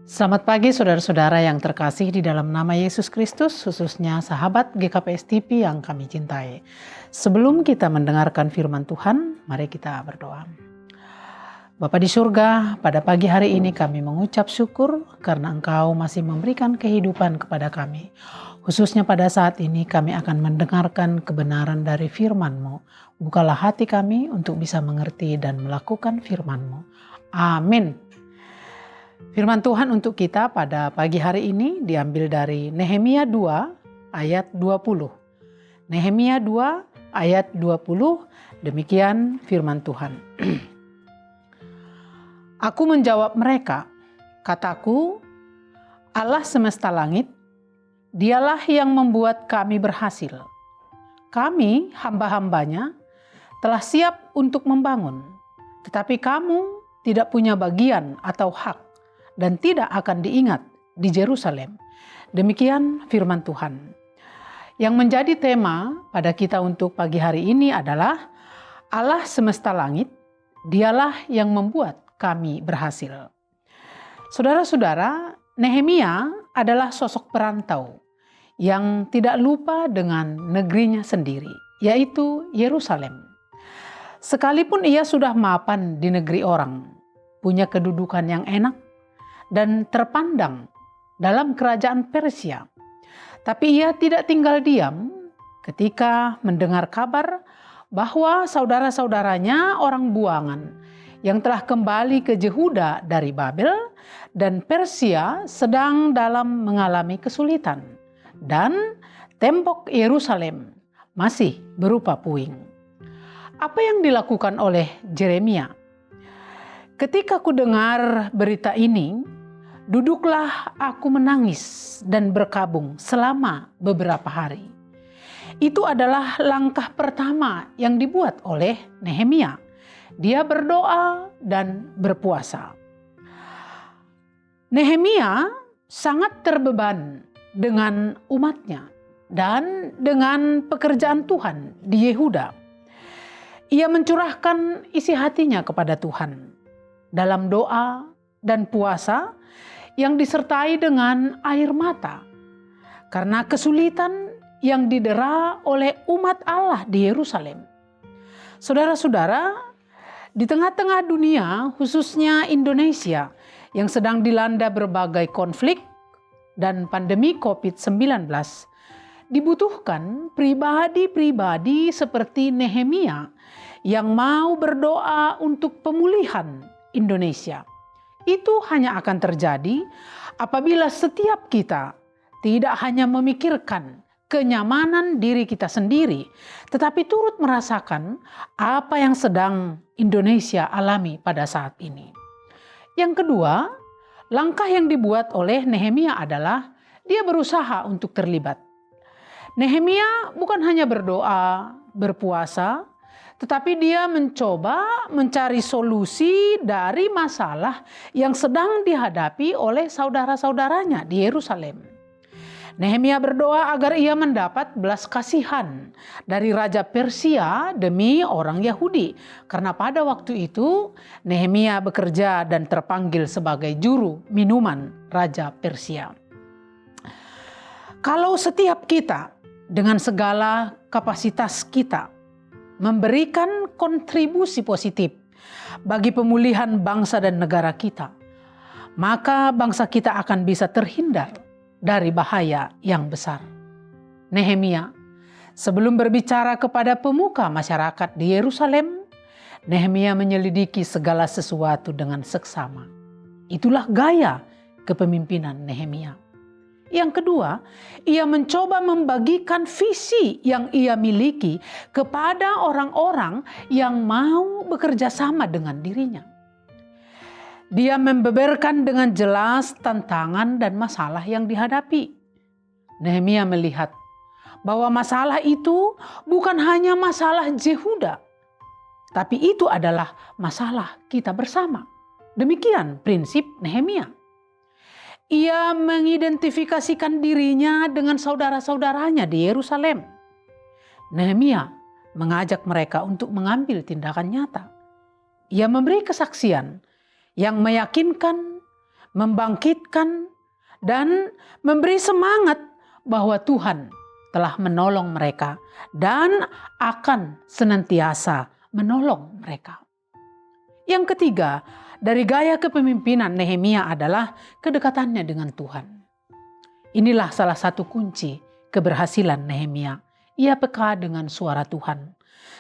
Selamat pagi saudara-saudara yang terkasih di dalam nama Yesus Kristus, khususnya sahabat GKPS TV yang kami cintai. Sebelum kita mendengarkan firman Tuhan, mari kita berdoa. Bapa di surga, pada pagi hari ini kami mengucap syukur karena Engkau masih memberikan kehidupan kepada kami. Khususnya pada saat ini kami akan mendengarkan kebenaran dari firman-Mu. Bukalah hati kami untuk bisa mengerti dan melakukan firman-Mu. Amin. Firman Tuhan untuk kita pada pagi hari ini diambil dari Nehemia 2 ayat 20. Nehemia 2 ayat 20, demikian firman Tuhan. Aku menjawab mereka, kataku, Allah semesta langit, dialah yang membuat kami berhasil. Kami, hamba-hambanya, telah siap untuk membangun, tetapi kamu tidak punya bagian atau hak dan tidak akan diingat di Yerusalem. Demikian firman Tuhan. Yang menjadi tema pada kita untuk pagi hari ini adalah Allah semesta langit, dialah yang membuat kami berhasil. Saudara-saudara, Nehemia adalah sosok perantau yang tidak lupa dengan negerinya sendiri, yaitu Yerusalem. Sekalipun ia sudah mapan di negeri orang, punya kedudukan yang enak, dan terpandang dalam kerajaan Persia. Tapi ia tidak tinggal diam ketika mendengar kabar bahwa saudara-saudaranya orang buangan yang telah kembali ke Yehuda dari Babel dan Persia sedang dalam mengalami kesulitan. Dan tembok Yerusalem masih berupa puing. Apa yang dilakukan oleh Yeremia? Ketika ku dengar berita ini, duduklah aku menangis dan berkabung selama beberapa hari. Itu adalah langkah pertama yang dibuat oleh Nehemia. Dia berdoa dan berpuasa. Nehemia sangat terbeban dengan umatnya dan dengan pekerjaan Tuhan di Yehuda. Ia mencurahkan isi hatinya kepada Tuhan dalam doa dan puasa yang disertai dengan air mata karena kesulitan yang didera oleh umat Allah di Yerusalem. Saudara-saudara, di tengah-tengah dunia, khususnya Indonesia yang sedang dilanda berbagai konflik dan pandemi COVID-19, dibutuhkan pribadi-pribadi seperti Nehemia yang mau berdoa untuk pemulihan Indonesia. Itu hanya akan terjadi apabila setiap kita tidak hanya memikirkan kenyamanan diri kita sendiri, tetapi turut merasakan apa yang sedang Indonesia alami pada saat ini. Yang kedua, langkah yang dibuat oleh Nehemia adalah dia berusaha untuk terlibat. Nehemia bukan hanya berdoa, berpuasa, tetapi dia mencoba mencari solusi dari masalah yang sedang dihadapi oleh saudara-saudaranya di Yerusalem. Nehemia berdoa agar ia mendapat belas kasihan dari Raja Persia demi orang Yahudi. Karena pada waktu itu Nehemia bekerja dan terpanggil sebagai juru minuman Raja Persia. Kalau setiap kita dengan segala kapasitas kita memberikan kontribusi positif bagi pemulihan bangsa dan negara kita, maka bangsa kita akan bisa terhindar dari bahaya yang besar. Nehemia, sebelum berbicara kepada pemuka masyarakat di Yerusalem, Nehemia menyelidiki segala sesuatu dengan seksama. Itulah gaya kepemimpinan Nehemia. Yang kedua, ia mencoba membagikan visi yang ia miliki kepada orang-orang yang mau bekerja sama dengan dirinya. Dia membeberkan dengan jelas tantangan dan masalah yang dihadapi. Nehemia melihat bahwa masalah itu bukan hanya masalah Yehuda, tapi itu adalah masalah kita bersama. Demikian prinsip Nehemia. Ia mengidentifikasikan dirinya dengan saudara-saudaranya di Yerusalem. Nehemia mengajak mereka untuk mengambil tindakan nyata. Ia memberi kesaksian yang meyakinkan membangkitkan, dan memberi semangat bahwa Tuhan telah menolong mereka dan akan senantiasa menolong mereka. Yang ketiga, dari gaya kepemimpinan Nehemia adalah kedekatannya dengan Tuhan. Inilah salah satu kunci keberhasilan Nehemia. Ia peka dengan suara Tuhan,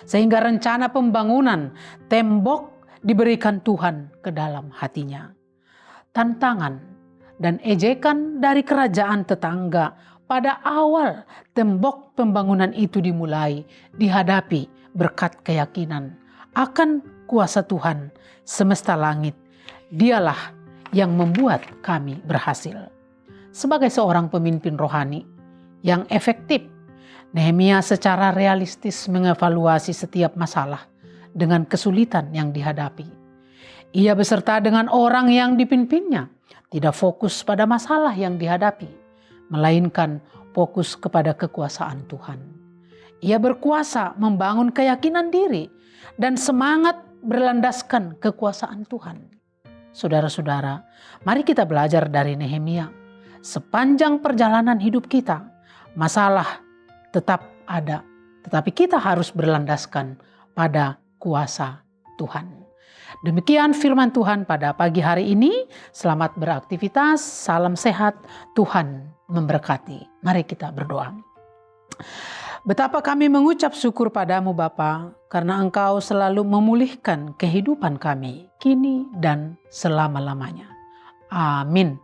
sehingga rencana pembangunan tembok diberikan Tuhan ke dalam hatinya. Tantangan dan ejekan dari kerajaan tetangga pada awal tembok pembangunan itu dimulai dihadapi berkat keyakinan akan kuasa Tuhan semesta langit. Dialah yang membuat kami berhasil. Sebagai seorang pemimpin rohani yang efektif, Nehemia secara realistis mengevaluasi setiap masalah dengan kesulitan yang dihadapi. Ia beserta dengan orang yang dipimpinnya tidak fokus pada masalah yang dihadapi, melainkan fokus kepada kekuasaan Tuhan. Ia berkuasa membangun keyakinan diri dan semangat berlandaskan kekuasaan Tuhan. Saudara-saudara, mari kita belajar dari Nehemia. Sepanjang perjalanan hidup kita, masalah tetap ada, tetapi kita harus berlandaskan pada kuasa Tuhan. Demikian firman Tuhan pada pagi hari ini. Selamat beraktivitas, salam sehat, Tuhan memberkati. Mari kita berdoa. Betapa kami mengucap syukur padamu Bapa, karena Engkau selalu memulihkan kehidupan kami, kini dan selama-lamanya. Amin.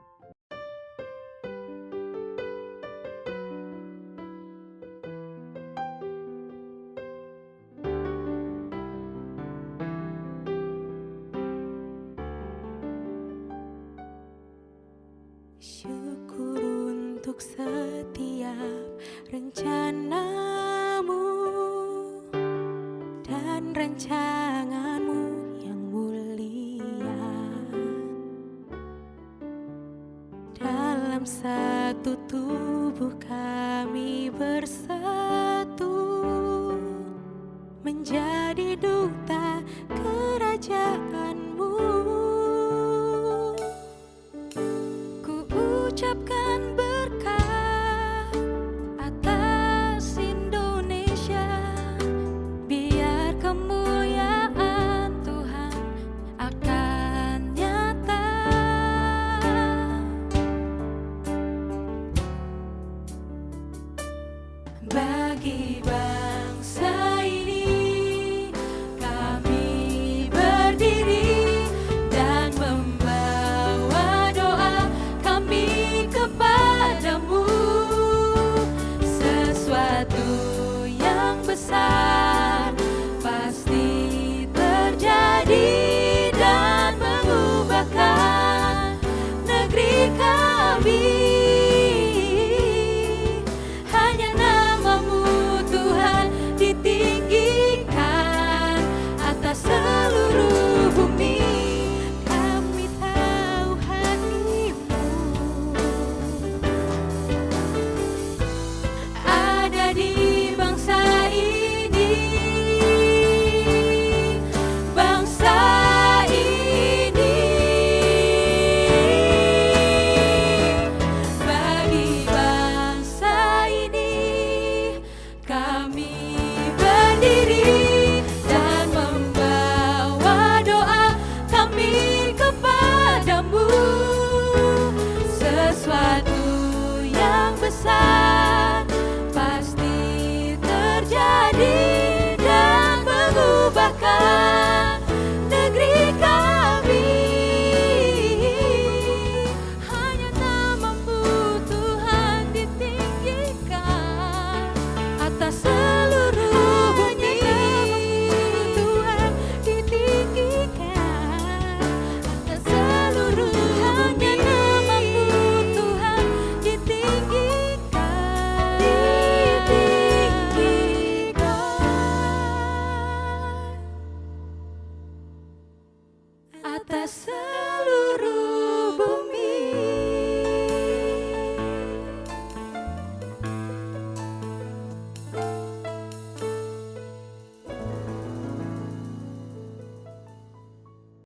Syukur untuk setiap rencanamu dan rancanganmu yang mulia. Dalam satu tubuh kami bersatu, menjadi duta kerajaanmu. Ucapkan berkat atas Indonesia, biar kemuliaan Tuhan akan nyata. Bagi bangsa ini kami berdiri dan membawa doa kami kepadamu. Sesuatu yang besar pasti terjadi dan mengubahkan negeri kami. Hanya namamu Tuhan ditinggikan atas seluruh bumi. Kami tahu hatimu ada di bangsa ini, bangsa ini. Bagi bangsa ini kami berdiri dan membawa doa kami kepadamu. Sesuatu yang besar pasti terjadi dan mengubahkan negeri kami. Hanya namamu Tuhan ditinggikan atas seluruh bumi. Tuhan ditinggikan atas seluruh bumi. Hanya namamu Tuhan ditinggikan, atas seluruh